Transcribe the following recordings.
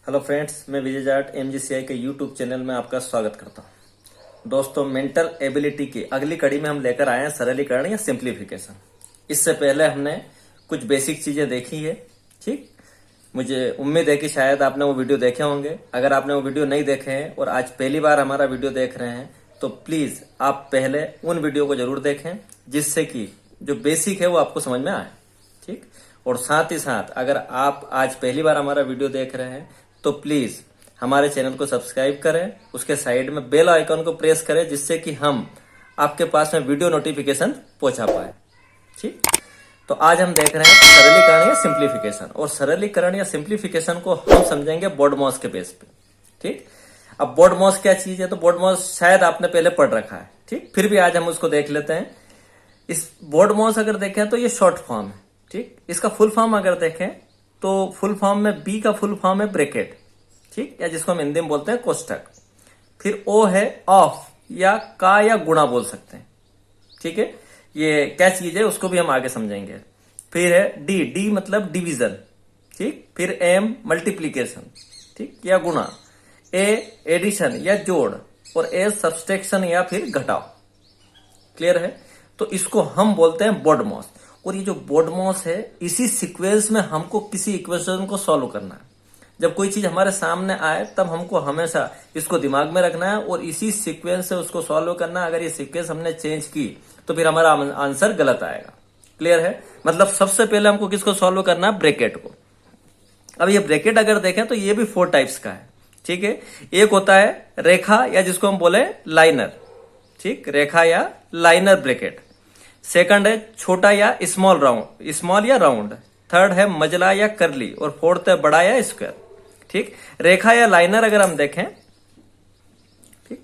Hello friends, मैं विजय Jat MGCI के YouTube channel में आपका स्वागत करता हूं। दोस्तों, मेंटल एबिलिटी की अगली कड़ी में हम लेकर आए हैं सरलीकरण या सिंप्लीफिकेशन। इससे पहले हमने कुछ बेसिक चीजें देखी है। ठीक, मुझे उम्मीद है कि शायद आपने वो वीडियो देखे होंगे। अगर आपने वो वीडियो नहीं देखे हैं और आज पहली बार हमारा वीडियो देख रहे हैं तो प्लीज आप पहले उन वीडियो को जरूर देखें, जिससे कि जो बेसिक है वो आपको समझ में आए। ठीक, और साथ ही साथ अगर आप आज पहली बार हमारा वीडियो देख रहे हैं तो प्लीज हमारे चैनल को सब्सक्राइब करें, उसके साइड में बेल आइकन को प्रेस करें, जिससे कि हम आपके पास में वीडियो नोटिफिकेशन पहुंचा पाए। ठीक, तो आज हम देख रहे हैं सरलीकरण या सिंप्लीफिकेशन, और सरलीकरण या सिंप्लीफिकेशन को हम समझेंगे बोर्डमॉस के बेस पे। ठीक, अब बोर्डमॉस क्या चीज है, तो बोर्डमॉस शायद आपने पहले पढ़ रखा है। ठीक, फिर भी आज हम उसको देख लेते हैं। इस बोर्डमॉस अगर देखें तो ये शॉर्ट फॉर्म है। ठीक, इसका फुल फॉर्म अगर देखें तो फुल फॉर्म में बी का फुल फॉर्म है ब्रैकेट, ठीक, या जिसको हम हिंदी में बोलते हैं कोष्ठक। फिर ओ है ऑफ या का या गुणा बोल सकते हैं। ठीक है, ये क्या चीज है उसको भी हम आगे समझेंगे। फिर है डी, डी मतलब डिवीजन। ठीक, फिर एम मल्टीप्लीकेशन, ठीक, या गुणा। ए एडिशन या जोड़, और ए सब्सट्रैक्शन या फिर घटाव। क्लियर है? तो इसको हम बोलते हैं बोर्डमॉस। और ये जो बोर्डमॉस है, इसी सीक्वेंस में हमको किसी इक्वेशन को सॉल्व करना है। जब कोई चीज हमारे सामने आए तब हमको हमेशा इसको दिमाग में रखना है और इसी सीक्वेंस से उसको सॉल्व करना है। अगर ये सीक्वेंस हमने चेंज की तो फिर हमारा आंसर गलत आएगा। क्लियर है? मतलब सबसे पहले हमको किसको सॉल्व करना है? ब्रैकेट को। अब ये ब्रैकेट अगर देखें तो ये भी 4 टाइप्स का है। ठीक है, एक होता है रेखा या जिसको हम बोले लाइनर। ठीक, रेखा या लाइनर ब्रैकेट। सेकंड है छोटा या स्मॉल राउंड, स्मॉल या राउंड। थर्ड है मजला या करली, और फोर्थ है बड़ा या स्क्वायर। ठीक, रेखा या लाइनर अगर हम देखें, ठीक,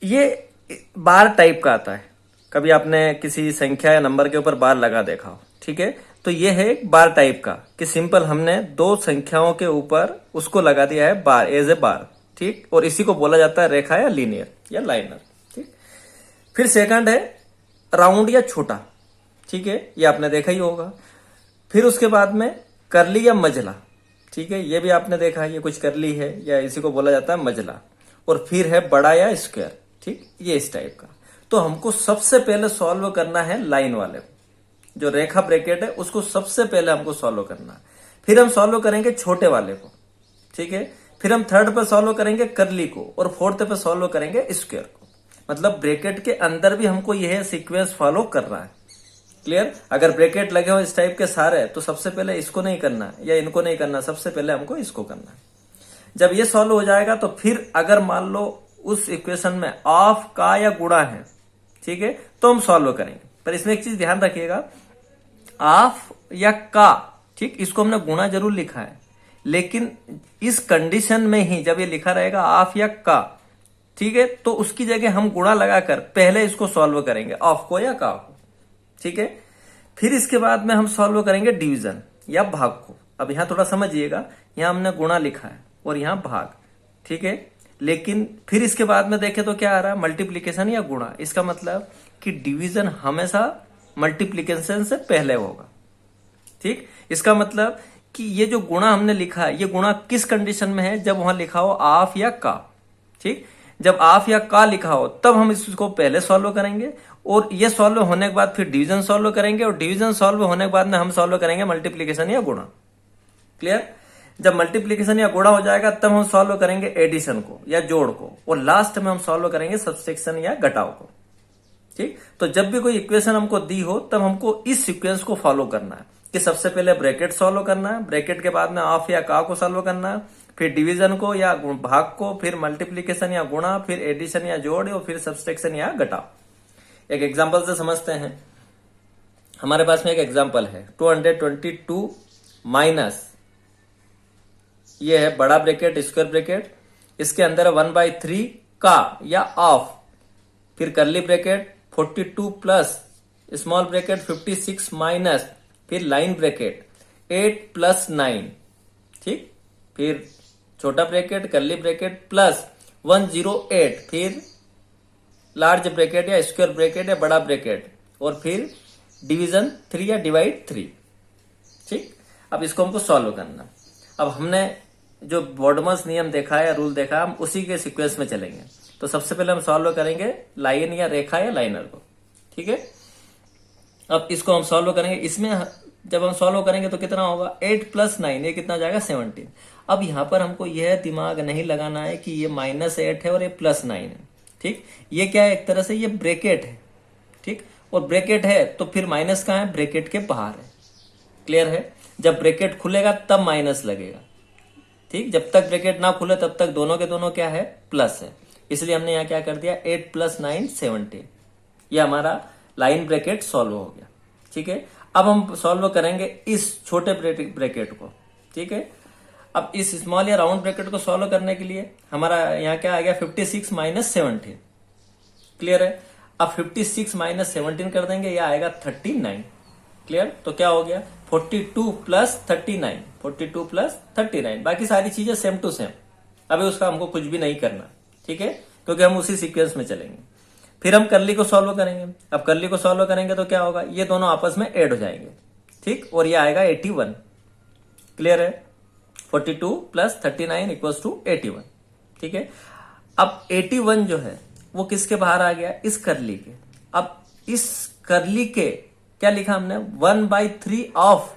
ये बार टाइप का आता है। कभी आपने किसी संख्या या नंबर के ऊपर बार लगा देखा हो। ठीक है, तो ये है एक बार टाइप का, कि सिंपल हमने 2 संख्याओं के ऊपर उसको लगा दिया है बार, एज ए बार। ठीक, और इसी को बोला जाता है रेखा या लीनियर या लाइनर। ठीक, फिर सेकंड है राउंड या छोटा। ठीक है, ये आपने देखा ही होगा। फिर उसके बाद में करली या मजला। ठीक है, ये भी आपने देखा, ये कुछ करली है या इसी को बोला जाता है मजला। और फिर है बड़ा या स्क्वायर। ठीक, ये इस टाइप का। तो हमको सबसे पहले सॉल्व करना है लाइन वाले को, जो रेखा ब्रैकेट है उसको सबसे पहले हमको सॉल्व करना है। फिर हम सॉल्व करेंगे छोटे वाले को। ठीक है, फिर हम थर्ड पे सॉल्व करेंगे करली को, और फोर्थ पे सॉल्व करेंगे स्क्वायर को। मतलब ब्रैकेट के अंदर भी हमको यह सीक्वेंस फॉलो करना है। क्लियर? अगर ब्रैकेट लगे हो इस टाइप के सारे, तो सबसे पहले इसको नहीं करना या इनको नहीं करना, सबसे पहले हमको इसको करना है। जब ये सॉल्व हो जाएगा तो फिर अगर मान लो उस इक्वेशन में ऑफ का या गुणा है, ठीक है, तो हम सॉल्व करेंगे। पर इसमें एक चीज ध्यान रखिएगा, ऑफ या का, ठीक, इसको हमने गुणा जरूर लिखा है, लेकिन इस कंडीशन में ही जब ये लिखा रहेगा ऑफ या का, ठीक है, तो उसकी जगह हम गुणा लगाकर पहले इसको सॉल्व करेंगे, ऑफ को या का को। ठीक है, फिर इसके बाद में हम सॉल्व करेंगे डिवीजन या भाग को। अब यहां थोड़ा समझिएगा, यहां हमने गुणा लिखा है और यहां भाग। ठीक है, लेकिन फिर इसके बाद में देखें तो क्या आ रहा है? मल्टीप्लीकेशन या गुणा। इसका मतलब कि डिवीजन हमेशा मल्टीप्लीकेशन से पहले होगा। ठीक, इसका मतलब कि ये जो गुणा हमने लिखा है, ये गुणा किस कंडीशन में है? जब वहां लिखा हो ऑफ या का। ठीक, जब ऑफ या का लिखा हो तब हम इसको पहले सॉल्व करेंगे, और ये सॉल्व होने के बाद फिर डिवीजन सॉल्व करेंगे, और डिवीजन सॉल्व होने के बाद में हम सॉल्व करेंगे मल्टीप्लीकेशन या गुणा। क्लियर? जब मल्टीप्लीकेशन या गुणा हो जाएगा तब हम सॉल्व करेंगे एडिशन को या जोड़ को, और लास्ट में हम सॉल्व करेंगे सब्सट्रैक्शन या घटाव को। ठीक, तो जब भी कोई इक्वेशन हमको दी हो तब हमको इस सीक्वेंस को फॉलो करना है, कि सबसे पहले ब्रैकेट सॉल्व करना है, ब्रैकेट के बाद में ऑफ या का को सॉल्व करना है, फिर डिवीजन को या भाग को, फिर मल्टीप्लीकेशन या गुणा, फिर एडिशन या जोड़, और फिर सब्सट्रैक्शन या घटाव। एक एग्जांपल से समझते हैं। हमारे पास में एक एग्जांपल है 222 माइनस, ये है बड़ा ब्रैकेट स्क्वायर ब्रैकेट, इसके अंदर 1/3 का या ऑफ, फिर करली bracket 42 plus small bracket 56 minus, फिर लाइन ब्रैकेट 8 + 9, ठीक, फिर छोटा ब्रैकेट करली ब्रैकेट प्लस 108, फिर लार्ज ब्रैकेट या स्क्वायर ब्रैकेट या बड़ा ब्रैकेट, और फिर डिवीजन 3 या डिवाइड 3। ठीक, अब इसको हमको सॉल्व करना। अब हमने जो बॉडमस नियम देखा है या रूल देखा है, हम उसी के सीक्वेंस में चलेंगे। तो सबसे पहले हम सॉल्व करेंगे लाइन या रेखा या लाइनर को, ठीक है। अब इसको हम सॉल्व करेंगे, इसमें जब हम सॉल्व करेंगे तो कितना होगा 8 + 9, ये कितना जाएगा 17। अब यहां पर हमको यह दिमाग नहीं लगाना है कि ये -8 है और ये +9 है, ठीक। ये क्या है, एक तरह से ये ब्रैकेट है, ठीक। और ब्रैकेट है तो फिर माइनस कहाँ है, ब्रैकेट के बाहर है, क्लियर है। जब ब्रैकेट खुलेगा तब माइनस लगेगा, ठीक। जब तक ब्रैकेट ना खुले तब तक दोनों के दोनों क्या है, प्लस है। इसलिए हमने यहाँ क्या कर दिया 8 + 9 17, ये हमारा लाइन ब्रैकेट सॉल्व हो गया, ठीक है। अब हम सॉल्व करेंगे इस छोटे ब्रैकेट को, ठीक है। अब इस स्मॉल या राउंड ब्रैकेट को सॉल्व करने के लिए हमारा यहाँ क्या आ गया 56 - 17, क्लियर है। अब 56 - 17 कर देंगे, यह आएगा 39, क्लियर। तो क्या हो गया 42 + 39, 42 + 39, बाकी सारी चीजें सेम टू सेम। अभी उसका हमको कुछ भी नहीं करना, ठीक है, क्योंकि हम उसी सीक्वेंस में चलेंगे। फिर हम कर्ली को सॉल्व करेंगे। अब कर्ली को सॉल्व करेंगे तो क्या होगा, ये दोनों आपस में ऐड हो जाएंगे, ठीक। और ये आएगा 81, क्लियर है। 42 + 39 = 81, ठीक है। अब 81 जो है वो किसके बाहर आ गया, इस कर्ली के। अब इस कर्ली के क्या लिखा हमने 1/3 ऑफ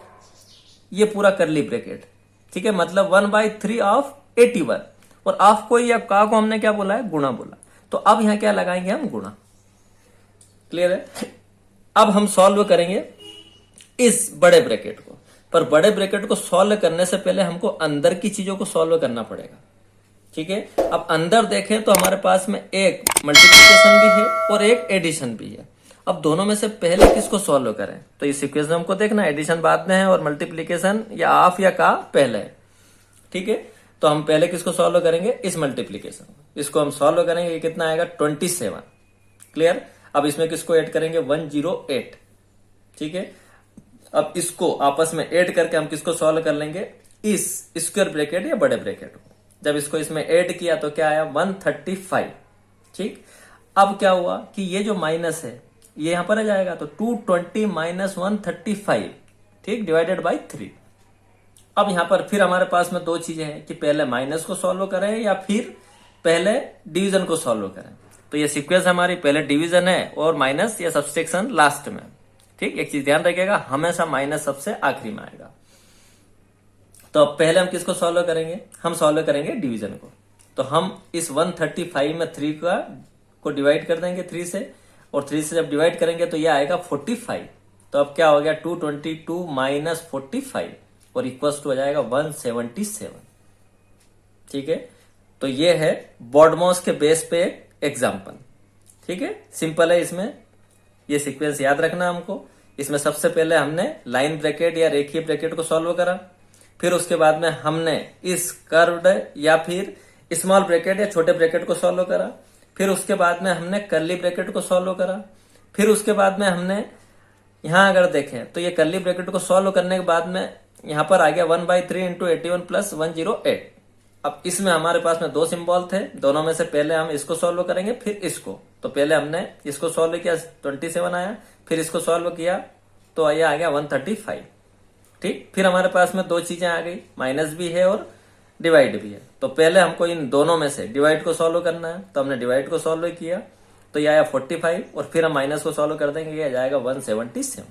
ये पूरा कर्ली ब्रैकेट, ठीक है, मतलब 1/3 ऑफ 81। और ऑफ को या का को हमने क्या बोला है, गुणा बोला। तो अब यहां क्या लगाएंगे हम, गुणा, क्लियर है। अब हम सॉल्व करेंगे इस बड़े ब्रैकेट को, पर बड़े ब्रैकेट को सॉल्व करने से पहले हमको अंदर की चीजों को सॉल्व करना पड़ेगा, ठीक है। अब अंदर देखें तो हमारे पास में एक मल्टीप्लिकेशन भी है और एक एडिशन भी है। अब दोनों में से पहले किसको सॉल्व करें, तो इस सीक्वेंस में हमको देखना एडिशन बाद में है और मल्टीप्लिकेशन या ऑफ या का पहले है, ठीक है। तो हम पहले किसको सॉल्व करेंगे, इस मल्टीप्लिकेशन, इसको हम सॉल्व करेंगे। ये कितना आएगा 27, क्लियर। अब इसमें किसको ऐड करेंगे 108, ठीक है। अब इसको आपस में ऐड करके हम किसको सॉल्व कर लेंगे, इस स्क्वायर ब्रैकेट या बड़े ब्रैकेट को। जब इसको इसमें ऐड किया तो क्या आया 135, ठीक। अब क्या हुआ कि ये जो माइनस है ये यहां पर आ जाएगा, तो 220 - 135, ठीक, डिवाइडेड बाई 3। अब यहां पर फिर हमारे पास में दो चीजें हैं कि पहले माइनस को सॉल्व करें या फिर पहले डिवीजन को सॉल्व करें। तो ये सीक्वेंस हमारी पहले डिवीजन है और माइनस या सब्सट्रैक्शन लास्ट में, ठीक। एक चीज ध्यान रखिएगा, हमेशा माइनस सबसे आखिरी में आएगा। तो अब पहले हम किसको सॉल्व करेंगे, हम सॉल्व करेंगे डिवीजन को। तो हम इस 135 में 3 को डिवाइड कर देंगे 3 से, और 3 से जब डिवाइड करेंगे तो यह आएगा 45। तो अब क्या हो गया 222 - 45 और इक्वल्स टू हो जाएगा 177, ठीक है। तो ये है बॉडमॉस के बेस पे एक एग्जाम्पल, ठीक है, सिंपल है। इसमें ये सीक्वेंस याद रखना हमको। इसमें सबसे पहले हमने लाइन ब्रैकेट या रेखीय ब्रैकेट को सॉल्व करा, फिर उसके बाद में हमने इस कर्व्ड या फिर स्मॉल ब्रैकेट या छोटे ब्रैकेट को सॉल्व करा, फिर उसके बाद में हमने कर्ली ब्रैकेट को सॉल्व करा, फिर उसके बाद में हमने यहां अगर देखें तो ये कर्ली ब्रैकेट को सॉल्व करने के बाद में यहां पर आ गया 1/3 × 81 + 108। अब इसमें हमारे पास में दो सिंबल थे, दोनों में से पहले हम इसको सॉल्व करेंगे फिर इसको। तो पहले हमने इसको सॉल्व किया 27 आया, फिर इसको सॉल्व किया तो ये आ गया 135, ठीक। फिर हमारे पास में दो चीजें आ गई, माइनस भी है और डिवाइड भी है। तो पहले हमको इन दोनों में से डिवाइड को सॉल्व करना है, तो हमने डिवाइड को सॉल्व किया तो ये आया 45, और फिर हम माइनस को सॉल्व कर देंगे, ये आ जाएगा 177,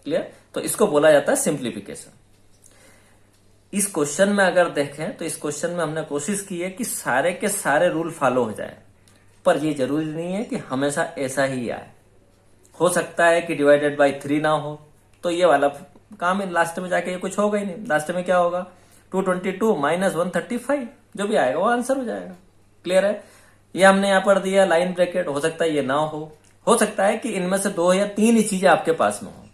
क्लियर। तो इसको बोला जाता है सिंप्लीफिकेशन। इस क्वेश्चन में अगर देखें तो इस क्वेश्चन में हमने कोशिश की है कि सारे के सारे रूल फॉलो हो जाए, पर ये जरूरी नहीं है कि हमेशा ऐसा ही आए। हो सकता है कि डिवाइडेड बाई 3 ना हो, तो ये वाला काम लास्ट में जाके ये कुछ होगा ही नहीं। लास्ट में क्या होगा 222 - 135, जो भी आएगा वो आंसर हो जाएगा, क्लियर है। ये हमने यहाँ पर दिया लाइन ब्रैकेट, हो सकता है ये ना हो सकता है कि इनमें से 2 या 3 ही चीजें आपके पास में हो,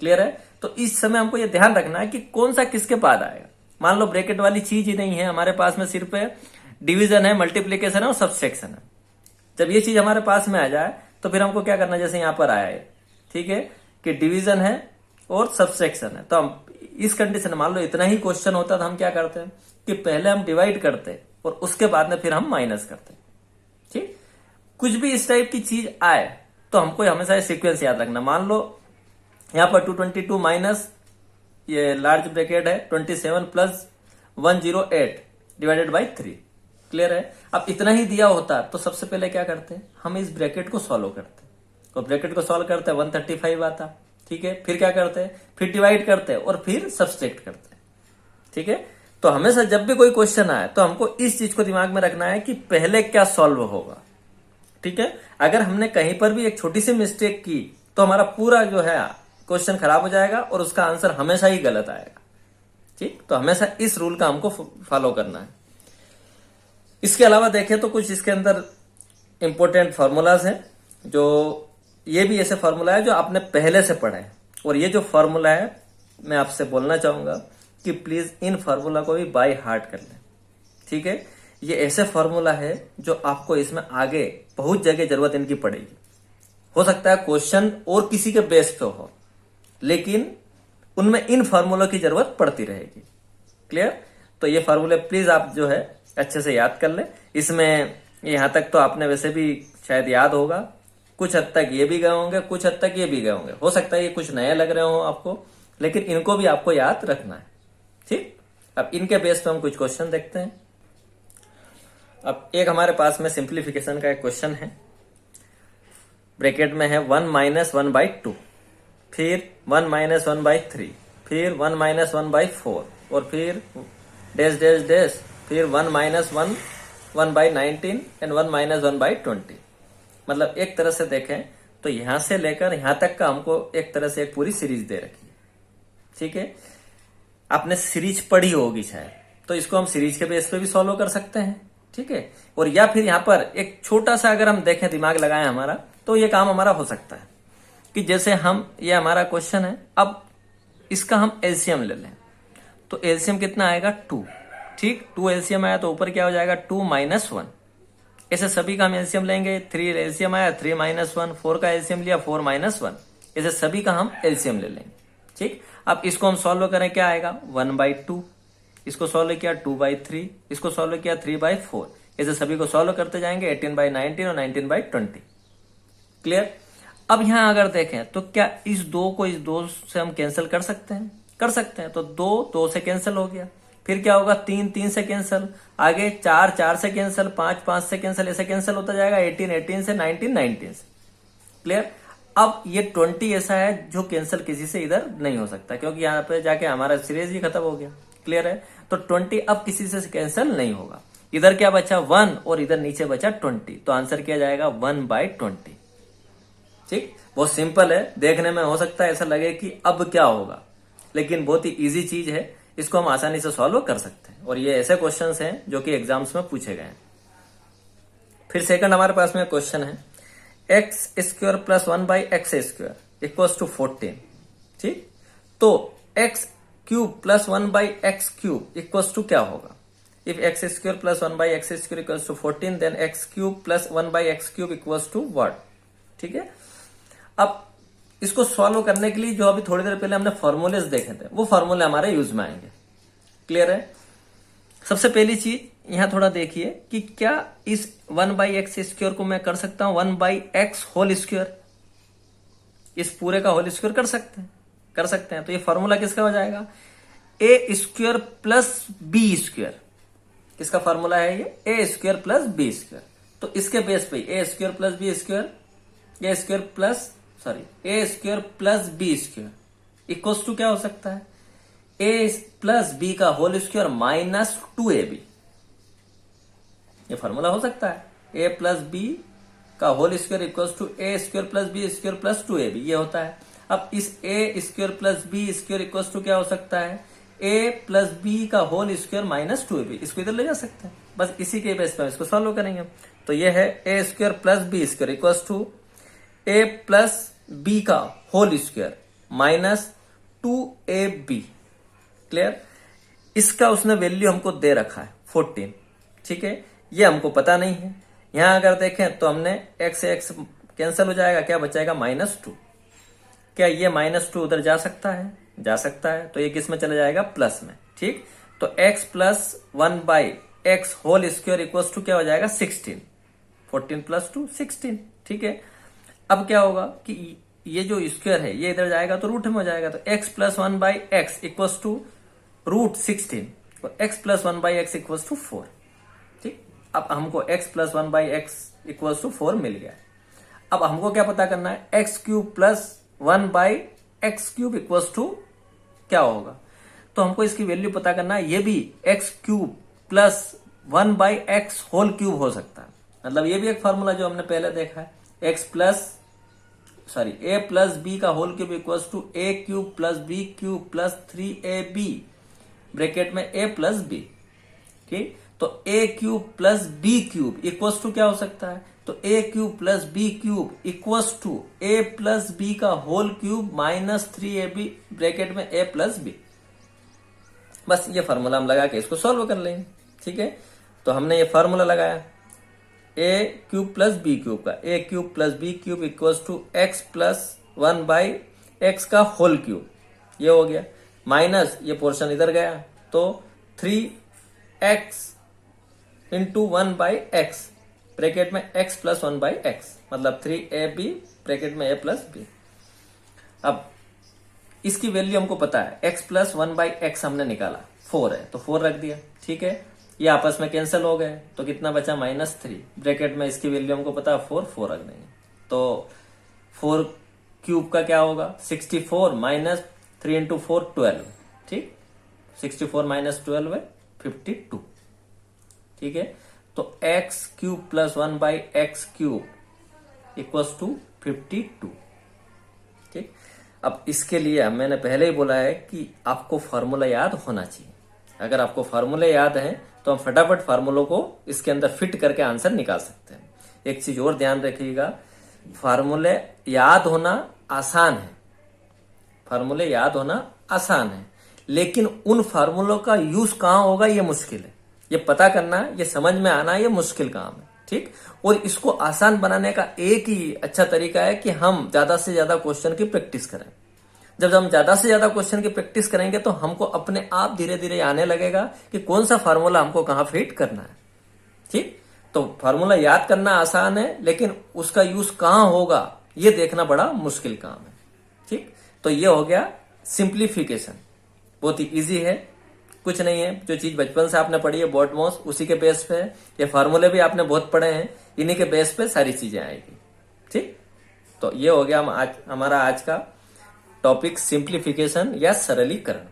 क्लियर है। तो इस समय हमको ये ध्यान रखना है कि कौन सा किसके बाद आएगा। मान लो ब्रैकेट वाली चीज ही नहीं है हमारे पास में, सिर्फ डिवीजन है, मल्टीप्लीकेशन है और सब्सट्रैक्शन है। जब ये चीज हमारे पास में आ जाए तो फिर हमको क्या करना है, जैसे यहां पर आया है, ठीक है, कि डिवीजन है और सब्सट्रैक्शन है। तो हम इस कंडीशन, मान लो इतना ही क्वेश्चन होता तो हम क्या करते हैं कि पहले हम डिवाइड करते और उसके बाद में फिर हम माइनस करते, ठीक। कुछ भी इस टाइप की चीज आए तो हमको हमेशा सीक्वेंस याद रखना। मान लो यहाँ पर 222 माइनस ये लार्ज ब्रैकेट है 27 + 108 डिवाइडेड बाई 3। क्लियर है। अब इतना ही दिया होता तो सबसे पहले क्या करते हैं, हम इस ब्रैकेट को सॉल्व करते। तो ब्रैकेट को सॉल्व करते 135 आता। ठीक है, फिर क्या करते हैं, फिर डिवाइड करते हैं और फिर सब्सट्रैक्ट करते हैं। ठीक है, तो हमेशा जब भी कोई क्वेश्चन आए तो हमको इस चीज को दिमाग में रखना है कि पहले क्या सॉल्व होगा। ठीक है, अगर हमने कहीं पर भी एक छोटी सी मिस्टेक की तो हमारा पूरा जो है क्वेश्चन खराब हो जाएगा और उसका आंसर हमेशा ही गलत आएगा। ठीक, तो हमेशा इस रूल का हमको फॉलो करना है। इसके अलावा देखें तो कुछ इसके अंदर इंपॉर्टेंट फॉर्मूलाज हैं, जो ये भी ऐसे फॉर्मूला है जो आपने पहले से पढ़ा है। और ये जो फॉर्मूला है मैं आपसे बोलना चाहूंगा कि प्लीज इन फॉर्मूला को भी बाय हार्ट कर लें। ठीक है, ये ऐसे फॉर्मूला है जो आपको इसमें आगे बहुत जगह जरूरत इनकी पड़ेगी। हो सकता है क्वेश्चन और किसी के बेस पे हो, लेकिन उनमें इन फॉर्मूलों की जरूरत पड़ती रहेगी। क्लियर, तो ये फॉर्मूले प्लीज आप जो है अच्छे से याद कर ले। इसमें यहां तक तो आपने वैसे भी शायद याद होगा, कुछ हद तक ये भी गए होंगे, कुछ हद तक ये भी गए होंगे। हो सकता है ये कुछ नए लग रहे हो आपको, लेकिन इनको भी आपको याद रखना है। ठीक, अब इनके बेस पे हम कुछ क्वेश्चन देखते हैं। अब एक हमारे पास में सिंप्लीफिकेशन का एक क्वेश्चन है। ब्रैकेट में है 1 - 1/2, फिर 1 - 1/3, फिर 1 - 1/4 और फिर डैश डैश डैश, फिर 1 - 1/19 एंड 1 - 1/20। मतलब एक तरह से देखें तो यहां से लेकर यहां तक का हमको एक तरह से एक पूरी सीरीज दे रखी है। ठीक है, आपने सीरीज पढ़ी होगी शायद, तो इसको हम सीरीज के बेस पे भी सॉल्व कर सकते हैं। ठीक है, और या फिर यहां पर एक छोटा सा अगर हम देखें, दिमाग लगाएं हमारा, तो ये काम हमारा हो सकता है कि जैसे हम, ये हमारा क्वेश्चन है, अब इसका हम एलसीएम ले लें तो एलसीएम कितना आएगा 2। ठीक, 2 एलसीएम आया तो ऊपर क्या हो जाएगा 2 - 1। ऐसे सभी का हम एलसीएम लेंगे। 3 एलसीएम आया 3 - 1, 4 का एलसीएम लिया 4 - 1, ऐसे सभी का हम एलसीएम ले लेंगे। ठीक, अब इसको हम सॉल्व करें, क्या आएगा 1/2, इसको सॉल्व किया 2/3, इसको सॉल्व किया 3/4, ऐसे सभी को सॉल्व करते जाएंगे 18/19 और 19/20। क्लियर। अब यहां अगर देखें तो क्या इस 2 को इस 2 से हम कैंसिल कर सकते हैं, कर सकते हैं। तो 2 से कैंसिल हो गया, फिर क्या होगा 3 से कैंसिल, आगे 4 से कैंसिल, 5 से कैंसिल, ऐसे कैंसिल होता जाएगा 18 से, 19 से। क्लियर। अब ये 20 ऐसा है जो कैंसिल किसी से इधर नहीं हो सकता, क्योंकि यहाँ पे जाके हमारा सीरीज ही खत्म हो गया। क्लियर है, तो 20 अब किसी से कैंसिल नहीं होगा। इधर क्या बचा 1 और इधर नीचे बचा 20, तो आंसर क्या जाएगा 1/20। ठीक, बहुत सिंपल है। देखने में हो सकता है ऐसा लगे कि अब क्या होगा, लेकिन बहुत ही इजी चीज है, इसको हम आसानी से सॉल्व कर सकते हैं। और ये ऐसे क्वेश्चंस हैं जो कि एग्जाम्स में पूछे गए हैं। फिर सेकंड हमारे पास में क्वेश्चन है x² + 1/x² = 14। ठीक, तो x³ + 1/x³ = क्या होगा। If x² + 1/x² = 14, then x³ + 1/x³ = what। ठीक है, अब इसको सॉल्व करने के लिए जो अभी थोड़ी देर पहले हमने फॉर्मूलेस देखे थे, वो फॉर्मूले हमारे यूज में आएंगे। क्लियर है। सबसे पहली चीज यहां थोड़ा देखिए कि क्या इस 1/x² को मैं कर सकता हूं 1/x², इस पूरे का होल स्क्वायर कर सकते हैं। तो ये फॉर्मूला किसका हो जाएगा a² + b²। किसका फॉर्मूला है ये a² + b²। तो इसके बेस पे a² + b², a² + b² equals to क्या हो सकता है a + b का होल स्क्वायर -2ab। ये फॉर्मूला हो सकता है a + b का whole square equals to a² + b² + 2ab, ये होता है। अब इस a² + b² इक्वल्स टू क्या हो सकता है a + b का होल स्क्वायर -2ab। इसको इधर ले जा सकते हैं, बस इसी के बेस पर इसको सॉल्व करेंगे। तो ये है a² + b² equals to a + b का होल स्क्वायर -2ab। क्लियर। इसका उसने वैल्यू हमको दे रखा है 14। ठीक है, ये हमको पता नहीं है। यहां अगर देखें तो हमने x से x कैंसिल हो जाएगा, क्या बचाएगा -2। क्या ये -2 उधर जा सकता है, जा सकता है, तो ये किस में चला जाएगा प्लस में। ठीक, तो x + 1/x whole square equals to क्या हो जाएगा 16। 14 + 2 16। ठीक है, अब क्या होगा कि ये जो स्क्वायर है ये इधर जाएगा तो रूट में हो जाएगा, तो x + 1/x इक्वल्स टू √16। और x plus 1/x equals to 4। ठीक, अब हमको x plus 1/x equals to 4 मिल गया। अब हमको क्या पता करना है, x cube plus 1/x cube equals to क्या होगा। तो हमको इसकी वैल्यू पता करना है, ये भी x cube plus 1/x whole cube हो सकता है। मतलब ये भी एक फॉर्मूला जो हमने पहले देखा है, a प्लस बी का whole cube equals to a cube plus B cube plus 3ab bracket में a प्लस बी। ठीक, तो a cube plus B cube equals to क्या हो सकता है, तो a cube plus B cube equals to a plus b का whole cube minus 3ab bracket में a प्लस बी। बस ये फॉर्मूला हम लगा के इसको सॉल्व कर लेंगे। ठीक है, तो हमने ये फॉर्मूला लगाया a cube plus B cube का, a cube plus B cube equals to x plus 1/x का होल क्यूब, ये हो गया, माइनस ये पोर्शन इधर गया तो 3x इंटू 1/x ब्रैकेट में x प्लस 1/x मतलब 3ab ब्रैकेट में a प्लस बी। अब इसकी वैल्यू हमको पता है, x प्लस 1/x हमने निकाला, 4 है तो 4 रख दिया। ठीक है, ये आपस में कैंसिल हो गए तो कितना बचा, -3 ब्रैकेट में इसकी वैल्यू हमको पता है 4 रख देंगे। तो 4 क्यूब का क्या होगा, 64 माइनस 3 इंटू 4 12। ठीक, 64 माइनस 12 है 52। ठीक है, तो x cube plus 1/x cube equals to 52। ठीक, अब इसके लिए मैंने पहले ही बोला है कि आपको फार्मूला याद होना चाहिए। अगर आपको फार्मूले याद हैं तो हम फटाफट फार्मूलों को इसके अंदर फिट करके आंसर निकाल सकते हैं। एक चीज और ध्यान रखिएगा, फार्मूले याद होना आसान है, फार्मूले याद होना आसान है, लेकिन उन फार्मूलों का यूज कहां होगा ये मुश्किल है। ये पता करना, ये समझ में आना ये मुश्किल काम है। ठीक, और इसको आसान बनाने का एक ही अच्छा तरीका है कि हम ज्यादा से ज्यादा क्वेश्चन की प्रैक्टिस करें। जब हम ज्यादा से ज्यादा क्वेश्चन की प्रैक्टिस करेंगे तो हमको अपने आप धीरे धीरे आने लगेगा कि कौन सा फार्मूला हमको कहां फिट करना है। ठीक, तो फार्मूला याद करना आसान है, लेकिन उसका यूज कहां होगा ये देखना बड़ा मुश्किल काम है। ठीक, तो ये हो गया सिंप्लीफिकेशन, बहुत ही इजी है, कुछ नहीं है। जो चीज बचपन से आपने पढ़ी है बॉटमॉस, उसी के बेस पे है। ये फार्मूले भी आपने बहुत पढ़े हैं, इन्हीं के बेस पे सारी चीजें आएगी। ठीक, तो ये हो गया हमारा आज का टॉपिक, सिंप्लीफिकेशन या सरलीकरण।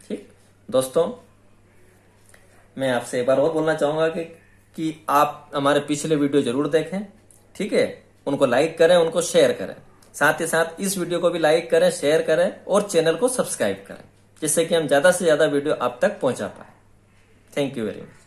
ठीक दोस्तों, मैं आपसे एक बार और बोलना चाहूंगा कि आप हमारे पिछले वीडियो जरूर देखें। ठीक है, उनको लाइक करें, उनको शेयर करें, साथ ही साथ इस वीडियो को भी लाइक करें, शेयर करें और चैनल को सब्सक्राइब करें, जिससे कि हम ज्यादा से ज्यादा वीडियो आप तक पहुंचा पाए। Thank you very much.